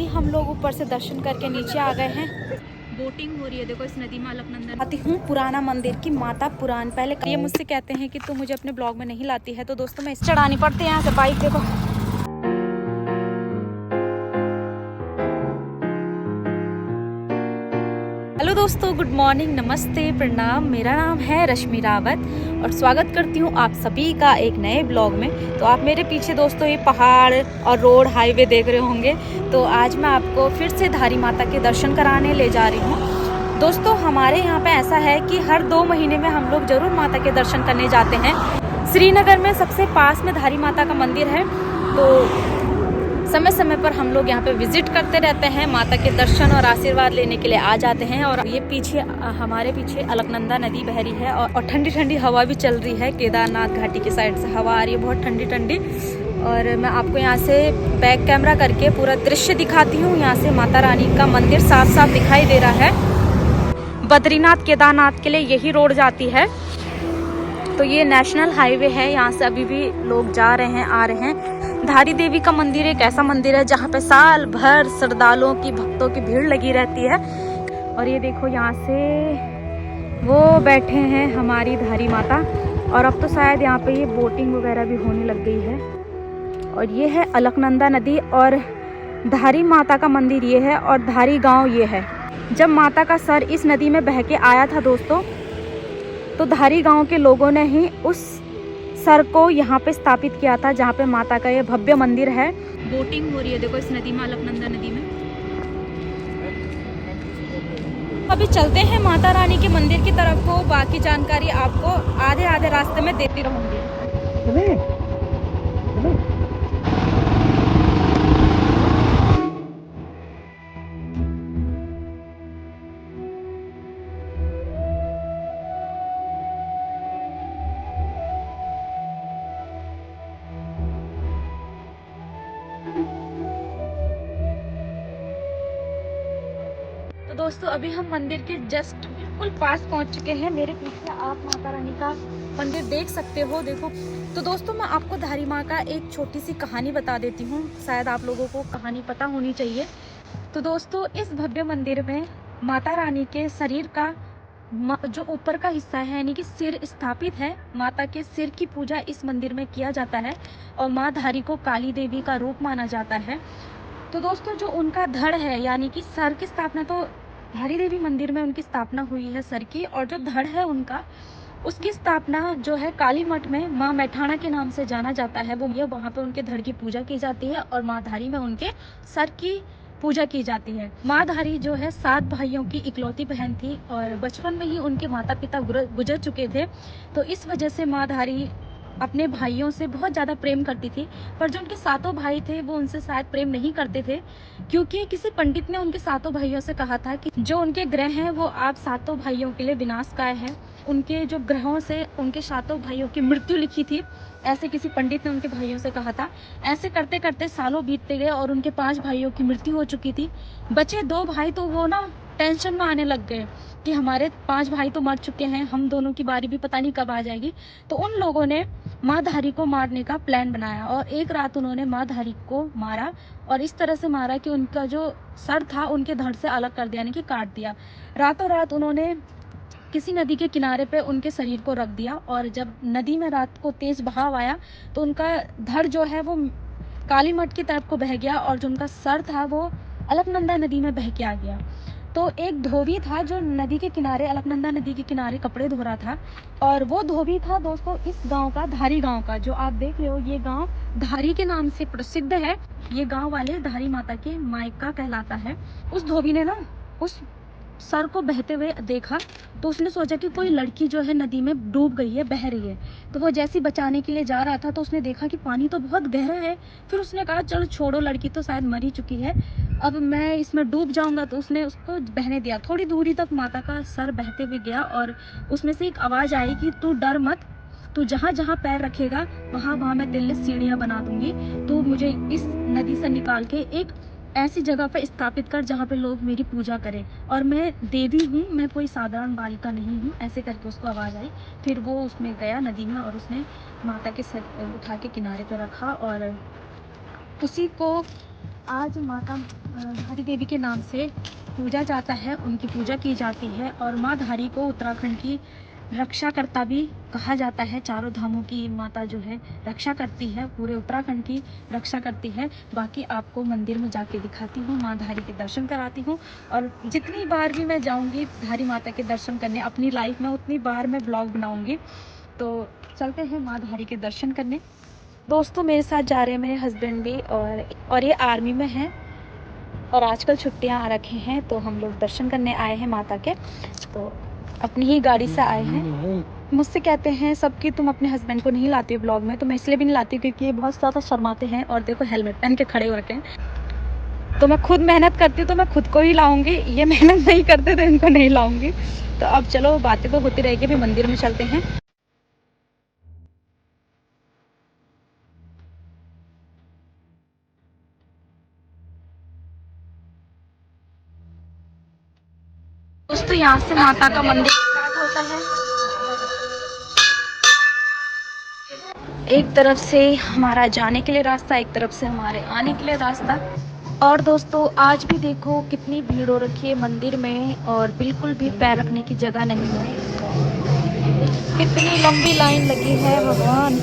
हम लोग ऊपर से दर्शन करके नीचे आ गए हैं। बोटिंग हो रही है, देखो इस नदी में अलकनंदा आती हूँ। पुराना मंदिर की माता पुराण, पहले ये मुझसे कहते हैं कि तू मुझे अपने ब्लॉग में नहीं लाती है, तो दोस्तों मैं चढ़ानी पड़ती है यहाँ से बाइक। देखो हेलो दोस्तों, गुड मॉर्निंग, नमस्ते, प्रणाम। मेरा नाम है रश्मि रावत और स्वागत करती हूँ आप सभी का एक नए ब्लॉग में। तो आप मेरे पीछे दोस्तों ये पहाड़ और रोड हाईवे देख रहे होंगे। तो आज मैं आपको फिर से धारी माता के दर्शन कराने ले जा रही हूँ। दोस्तों हमारे यहाँ पे ऐसा है कि हर 2 महीने में हम लोग जरूर माता के दर्शन करने जाते हैं। श्रीनगर में सबसे पास में धारी माता का मंदिर है, तो समय समय पर हम लोग यहाँ पे विजिट करते रहते हैं। माता के दर्शन और आशीर्वाद लेने के लिए आ जाते हैं। और ये पीछे हमारे पीछे अलकनंदा नदी बह रही है और ठंडी ठंडी हवा भी चल रही है। केदारनाथ घाटी की साइड से हवा आ रही है बहुत ठंडी ठंडी। और मैं आपको यहाँ से बैक कैमरा करके पूरा दृश्य दिखाती हूँ। यहाँ से माता रानी का मंदिर साफ साफ दिखाई दे रहा है। बद्रीनाथ केदारनाथ के लिए यही रोड जाती है। तो ये नेशनल हाईवे है, यहाँ से अभी भी लोग जा रहे हैं आ रहे हैं। धारी देवी का मंदिर एक ऐसा मंदिर है जहाँ पे साल भर श्रद्धालुओं की भक्तों की भीड़ लगी रहती है। और ये देखो यहाँ से वो बैठे हैं हमारी धारी माता। और अब तो शायद यहाँ पे ये बोटिंग वगैरह भी होने लग गई है। और ये है अलकनंदा नदी और धारी माता का मंदिर ये है और धारी गाँव ये है। जब माता का सर इस नदी में बह के आया था दोस्तों, तो धारी गांव के लोगों ने ही उस सर को यहाँ पे स्थापित किया था, जहाँ पे माता का ये भव्य मंदिर है। बोटिंग हो रही है देखो इस नदी में, अलकनंदा नदी में। अभी चलते हैं माता रानी के मंदिर की तरफ को। बाकी जानकारी आपको आधे आधे रास्ते में देती रहूंगी। दोस्तों अभी हम मंदिर के जस्ट बिल्कुल पास पहुंच चुके हैं। मेरे पीछे आप माता रानी का मंदिर देख सकते हो, देखो। तो दोस्तों मैं आपको धारी माँ का एक छोटी सी कहानी बता देती हूँ, शायद आप लोगों को कहानी पता होनी चाहिए। तो दोस्तों इस भव्य मंदिर में माता रानी के शरीर का जो ऊपर का हिस्सा है यानी कि सिर स्थापित है। माता के सिर की पूजा इस मंदिर में किया जाता है और माँ धारी को काली देवी का रूप माना जाता है। तो दोस्तों जो उनका धड़ है यानी कि सर की स्थापना तो धारी देवी मंदिर में उनकी स्थापना हुई है सर की, और जो धड़ है उनका उसकी स्थापना जो है काली मठ में माँ मैठाणा के नाम से जाना जाता है। वो वहाँ पे उनके धड़ की पूजा की जाती है और माँ धारी में उनके सर की पूजा की जाती है। माँ धारी जो है 7 भाइयों की इकलौती बहन थी और बचपन में ही उनके माता पिता गुजर चुके थे। तो इस वजह से माँ धारी अपने भाइयों से बहुत ज़्यादा प्रेम करती थी। पर जो उनके 7 भाई थे वो उनसे शायद प्रेम नहीं करते थे, क्योंकि किसी पंडित ने उनके 7 भाइयों से कहा था कि जो उनके ग्रह हैं वो आप 7 भाइयों के लिए विनाशकाय हैं। उनके जो ग्रहों से उनके 7 भाइयों की मृत्यु लिखी थी, ऐसे किसी पंडित ने उनके भाइयों से कहा था। ऐसे करते करते सालों बीतते गए और उनके 5 भाइयों की मृत्यु हो चुकी थी। बचे 2 भाई तो वो ना टेंशन में आने लग गए कि हमारे 5 भाई तो मर चुके हैं, हम दोनों की बारी भी पता नहीं कब आ जाएगी। तो उन लोगों ने माँ धारी को मारने का प्लान बनाया और एक रात उन्होंने माँ धारी को मारा और इस तरह से मारा कि उनका जो सर था उनके धड़ से अलग कर दिया यानी कि काट दिया। रातों रात उन्होंने किसी नदी के किनारे पे उनके शरीर को रख दिया और जब नदी में रात को तेज बहाव आया तो उनका धड़ जो है वो काली मठ की तरफ को बह गया और जो उनका सर था वो अलकनंदा नदी में बह के आ गया। तो एक धोबी था जो नदी के किनारे अलकनंदा नदी के किनारे कपड़े धो रहा था और वो धोबी था दोस्तों इस गांव का, धारी गांव का। जो आप देख रहे हो ये गांव धारी के नाम से प्रसिद्ध है। ये गांव वाले धारी माता के मायका कहलाता है। उस धोबी ने ना उस सर को बहते हुए देखा तो उसने सोचा कि कोई लड़की जो है नदी में डूब गई है, बह रही है। तो वो जैसे बचाने के लिए जा रहा था तो उसने देखा कि पानी तो बहुत गहरा है। फिर उसने कहा चलो छोड़ो, लड़की तो शायद मरी चुकी है, अब मैं इसमें डूब जाऊंगा। तो उसने उसको बहने दिया। थोड़ी दूरी तक माता का सर बहते हुए गया और उसमें से एक आवाज आई कि तू डर मत, तू जहाँ जहाँ पैर रखेगा वहाँ वहाँ मैं तेरे लिए सीढ़ियाँ बना दूंगी। तू मुझे इस नदी से निकाल के एक ऐसी जगह पर स्थापित कर जहाँ पे लोग मेरी पूजा करें और मैं देवी हूँ, मैं कोई साधारण बालिका नहीं हूँ। ऐसे करके उसको आवाज़ आई। फिर वो उसमें गया नदी में और उसने माता के सर उठा के किनारे पर रखा और उसी को आज माता धारी देवी के नाम से पूजा जाता है, उनकी पूजा की जाती है। और माँ धारी को उत्तराखंड की रक्षाकर्ता भी कहा जाता है। चारों धामों की माता जो है रक्षा करती है, पूरे उत्तराखंड की रक्षा करती है। बाकी आपको मंदिर में जाके दिखाती हूँ, माँ धारी के दर्शन कराती हूँ। और जितनी बार भी मैं जाऊँगी धारी माता के दर्शन करने अपनी लाइफ में, उतनी बार मैं ब्लॉग बनाऊँगी। तो चलते हैं माँ धारी के दर्शन करने। दोस्तों मेरे साथ जा रहे हैं मेरे हस्बैंड भी, और ये आर्मी में हैं और आजकल छुट्टियां आ रखे हैं, तो हम लोग दर्शन करने आए हैं माता के। तो अपनी ही गाड़ी से आए हैं। मुझसे कहते हैं सब कि तुम अपने हस्बैंड को नहीं लाती हो ब्लॉग में, तो मैं इसलिए भी नहीं लाती क्योंकि ये बहुत ज़्यादा शर्माते हैं। और देखो हेलमेट पहन के खड़े हो रखे हैं। तो मैं खुद मेहनत करती हूँ तो मैं खुद को ही लाऊंगी, ये मेहनत नहीं करते तो इनको नहीं लाऊंगी। तो अब चलो बातें तो होती रहेगी, अभी मंदिर में चलते हैं। दोस्तों यहाँ से माता का मंदिर स्टार्ट होता है। एक तरफ से हमारा जाने के लिए रास्ता, एक तरफ से हमारे आने के लिए रास्ता। और दोस्तों आज भी देखो कितनी भीड़ हो रखी है मंदिर में, और बिल्कुल भी पैर रखने की जगह नहीं है। कितनी लंबी लाइन लगी है भगवान।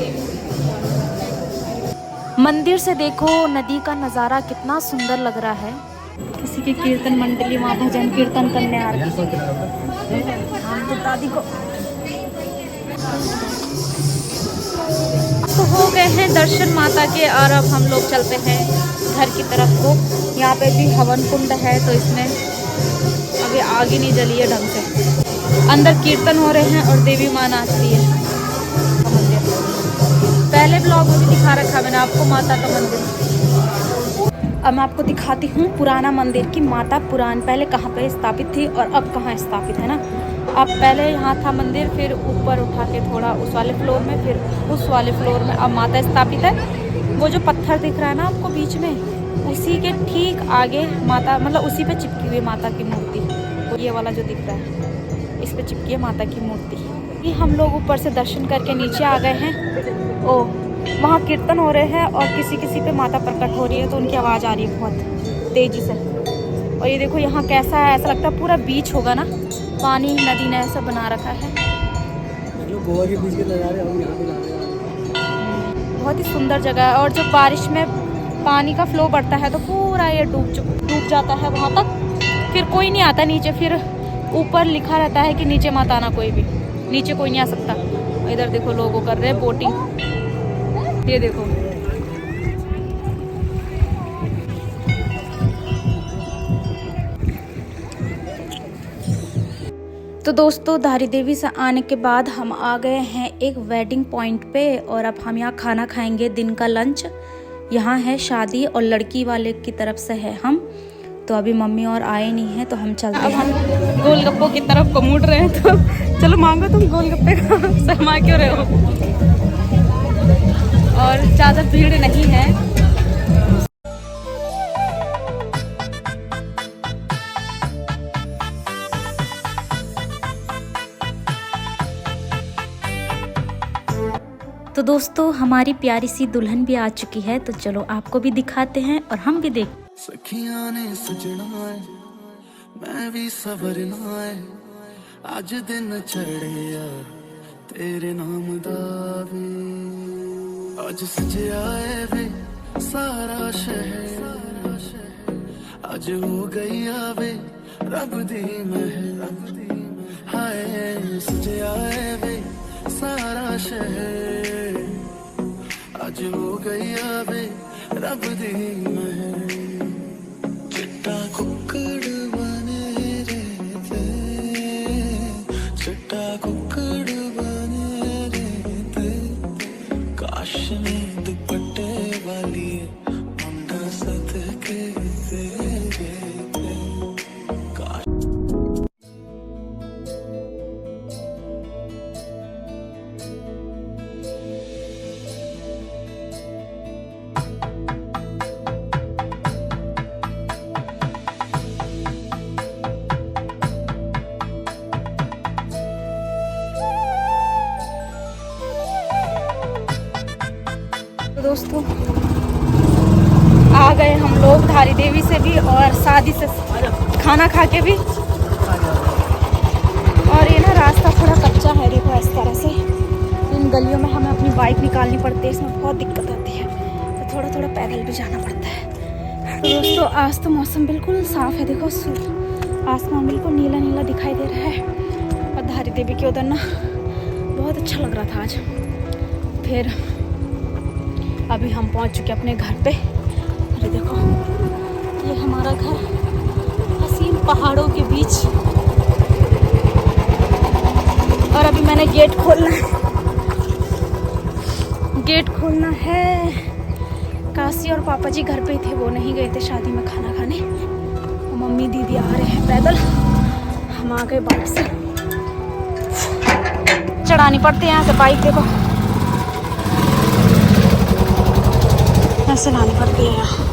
मंदिर से देखो नदी का नज़ारा कितना सुंदर लग रहा है। किसी की कीर्तन मंडली वहाँ भजन कीर्तन करने आ रही है। हाँ तो दादी को तो हो गए हैं दर्शन माता के, और अब हम लोग चलते हैं घर की तरफ को। यहाँ पे भी हवन कुंड है, तो इसमें अभी आग ही नहीं जली है ढंग से। अंदर कीर्तन हो रहे हैं और देवी माँ नाच रही है। मंदिर पहले ब्लॉग में भी दिखा रखा मैंने आपको माता का मंदिर। अब मैं आपको दिखाती हूँ पुराना मंदिर की माता पहले कहाँ पे स्थापित थी और अब कहाँ स्थापित है ना। अब पहले यहाँ था मंदिर, फिर ऊपर उठा के थोड़ा उस वाले फ्लोर में, फिर उस वाले फ्लोर में अब माता स्थापित है। वो जो पत्थर दिख रहा है ना आपको बीच में, उसी के ठीक आगे माता, मतलब उसी पे चिपकी हुई माता की मूर्ति। ये वाला जो दिख रहा है इस पे चिपकी है माता की मूर्ति। ये हम लोग ऊपर से दर्शन करके नीचे आ गए हैं। ओ वहाँ कीर्तन हो रहे हैं और किसी किसी पे माता प्रकट हो रही है, तो उनकी आवाज़ आ रही है बहुत तेज़ी से। और ये देखो यहाँ कैसा है, ऐसा लगता है पूरा बीच होगा ना, पानी नदी ने ऐसा बना रखा है। गोवा के बीच के नज़ारे हम यहाँ पे ला रहे हैं। बहुत ही सुंदर जगह है। और जब बारिश में पानी का फ्लो बढ़ता है तो पूरा ये डूब जाता है वहाँ तक, फिर कोई नहीं आता नीचे। फिर ऊपर लिखा रहता है कि नीचे मत आना, कोई भी नीचे कोई नहीं आ सकता। इधर देखो लोगों कर रहे हैं बोटिंग, ये देखो। तो दोस्तों धारी देवी से आने के बाद हम आ गए हैं एक वेडिंग पॉइंट पे, और अब हम यहाँ खाना खाएंगे, दिन का लंच। यहाँ है शादी और लड़की वाले की तरफ से है हम, तो अभी मम्मी और आए नहीं हैं, तो हम चलते हैं। अब हम गोलगप्पों की तरफ को मुड़ रहे हैं, तो चलो मांगो तुम गोलगप्पे का, शर्मा क्यों रहे हो। और ज़्यादा भीड़ नहीं है। तो दोस्तों हमारी प्यारी सी दुल्हन भी आ चुकी है, तो चलो आपको भी दिखाते हैं और हम भी देख। सखियां ने सजना है मैं भी सवरना है, आज दिन चढ़िया तेरे नाम दा वे, आज सजया है वे सारा शहर, आज हो गई आवे रब दी महल, हाय सजया है वे सारा शहर, आज हो गई आवे रब दी महल, चिट्टा कुक्कड़ बने रहते, चिट्टा कुक्कड़ बने रहते, काश में दुपट्टे वाली मुंडा सदके तेरे काश। दोस्तों आ गए हम लोग धारी देवी से भी और शादी से खाना खा के भी। और ये ना रास्ता थोड़ा कच्चा है, देखो इस तरह से इन गलियों में हमें अपनी बाइक निकालनी पड़ती है, इसमें बहुत दिक्कत आती है, तो थोड़ा थोड़ा पैदल भी जाना पड़ता है। तो दोस्तों आज तो मौसम बिल्कुल साफ़ है, देखो आसमान बिल्कुल नीला नीला दिखाई दे रहा है। और धारी देवी के उधर ना बहुत अच्छा लग रहा था आज। फिर अभी हम पहुंच चुके अपने घर पे। अरे देखो ये हमारा घर हसीन पहाड़ों के बीच। और अभी मैंने गेट खोलना है। काशी और पापा जी घर पे थे, वो नहीं गए थे शादी में खाना खाने। मम्मी दीदी आ रहे हैं पैदल, हम आ गए बाइक से। चढ़ानी पड़ती है यहाँ से बाइक, देखो ऐसे लानी पड़ती है यहाँ।